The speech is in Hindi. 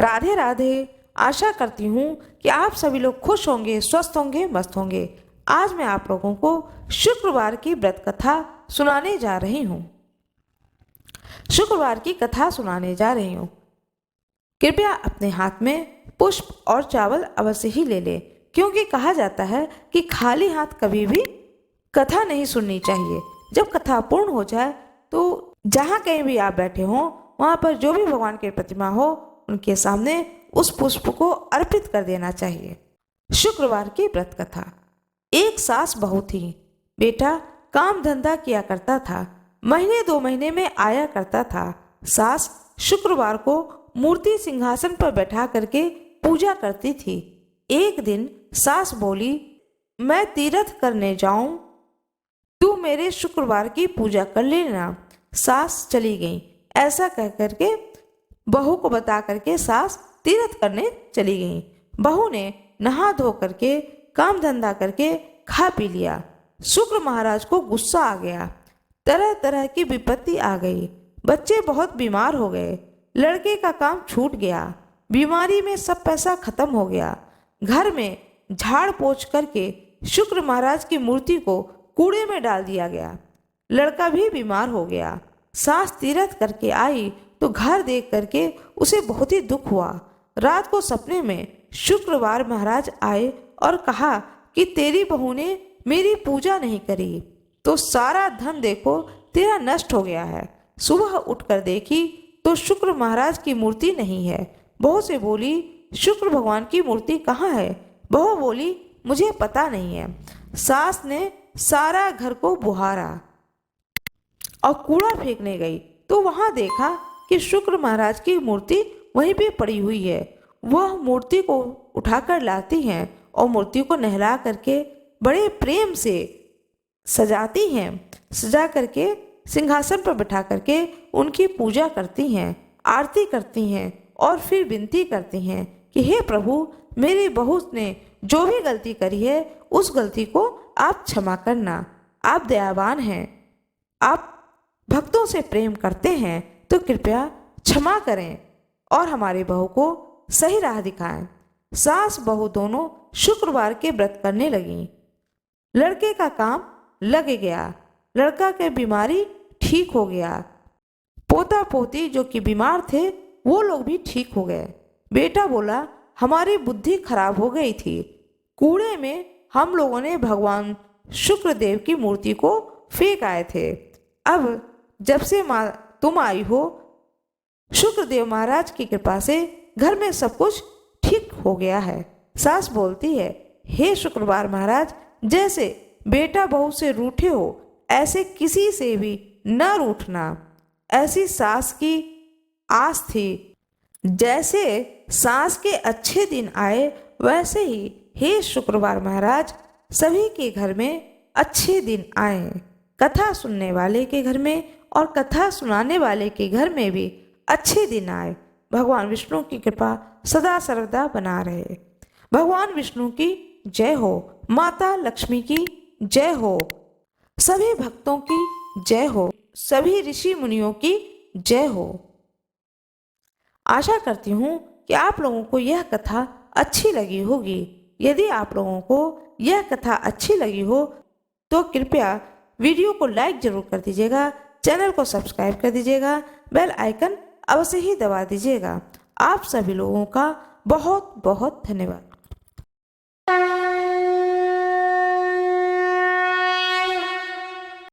राधे राधे। आशा करती हूँ कि आप सभी लोग खुश होंगे, स्वस्थ होंगे, मस्त होंगे। आज मैं आप लोगों को शुक्रवार की व्रत कथा सुनाने जा रही हूँ। शुक्रवार की कथा सुनाने जा रही हूँ। कृपया अपने हाथ में पुष्प और चावल अवश्य ही ले लें, क्योंकि कहा जाता है कि खाली हाथ कभी भी कथा नहीं सुननी चाहिए। जब कथा पूर्ण हो जाए तो जहाँ कहीं भी आप बैठे हों, वहाँ पर जो भी भगवान की प्रतिमा हो उनके सामने उस पुष्प को अर्पित कर देना चाहिए। शुक्रवार की व्रत कथा। एक सास बहू थी। बेटा काम धंधा किया करता था, महीने 2 महीने में आया करता था। सास शुक्रवार को मूर्ति सिंहासन पर बैठा करके पूजा करती थी। एक दिन सास बोली, मैं तीर्थ करने जाऊं, तू मेरे शुक्रवार की पूजा कर लेना। सास चली गई। ऐसा कह करके बहू को बता करके सास तीर्थ करने चली गई। बहू ने नहा धो करके काम धंधा करके खा पी लिया। शुक्र महाराज को गुस्सा आ गया। तरह तरह की विपत्ति आ गई। बच्चे बहुत बीमार हो गए। लड़के का काम छूट गया। बीमारी में सब पैसा खत्म हो गया। घर में झाड़ पोंछ करके शुक्र महाराज की मूर्ति को कूड़े में डाल दिया गया। लड़का भी बीमार हो गया। सास तीर्थ करके आई तो घर देख करके उसे बहुत ही दुख हुआ। रात को सपने में शुक्रवार महाराज आए और कहा कि तेरी बहू ने मेरी पूजा नहीं करी तो सारा धन देखो तेरा नष्ट हो गया है। सुबह उठकर देखी तो शुक्र महाराज की मूर्ति नहीं है। बहू से बोली, शुक्र भगवान की मूर्ति कहाँ है? बहू बोली, मुझे पता नहीं है। सास ने सारा घर को बुहारा और कूड़ा फेंकने गई तो वहां देखा कि शुक्र महाराज की मूर्ति वहीं पे पड़ी हुई है। वह मूर्ति को उठाकर लाती हैं और मूर्ति को नहला करके बड़े प्रेम से सजाती हैं। सजा करके सिंहासन पर बैठा करके उनकी पूजा करती हैं, आरती करती हैं और फिर विनती करती हैं कि हे प्रभु, मेरी बहू ने जो भी गलती करी है उस गलती को आप क्षमा करना। आप दयावान हैं, आप भक्तों से प्रेम करते हैं तो कृपया क्षमा करें और हमारी बहू को सही राह दिखाएं। सास बहू दोनों शुक्रवार के व्रत करने लगीं। लड़के का काम लग गया। लड़का के बीमारी ठीक हो गया। पोता पोती जो कि बीमार थे वो लोग भी ठीक हो गए। बेटा बोला, हमारी बुद्धि खराब हो गई थी। कूड़े में हम लोगों ने भगवान शुक्रदेव की मूर्ति को फेंक आए थे। अब जब से तुम आई हो, शुक्रदेव महाराज की कृपा से घर में सब कुछ ठीक हो गया है। सास बोलती है, हे शुक्रवार महाराज, जैसे बेटा बहू से रूठे हो ऐसे किसी से भी न रूठना। ऐसी सास की आस थी। जैसे सास के अच्छे दिन आए वैसे ही हे शुक्रवार महाराज सभी के घर में अच्छे दिन आए। कथा सुनने वाले के घर में और कथा सुनाने वाले के घर में भी अच्छे दिन आए। भगवान विष्णु की कृपा सदा सर्वदा बना रहे। भगवान विष्णु की जय हो। माता लक्ष्मी की जय हो। सभी भक्तों की जय हो। सभी ऋषि मुनियों की जय हो। आशा करती हूँ कि आप लोगों को यह कथा अच्छी लगी होगी। यदि आप लोगों को यह कथा अच्छी लगी हो तो कृपया वीडियो को लाइक जरूर कर दीजिएगा, चैनल को सब्सक्राइब कर दीजिएगा, बेल आइकन अवश्य ही दबा दीजिएगा। आप सभी लोगों का बहुत बहुत धन्यवाद।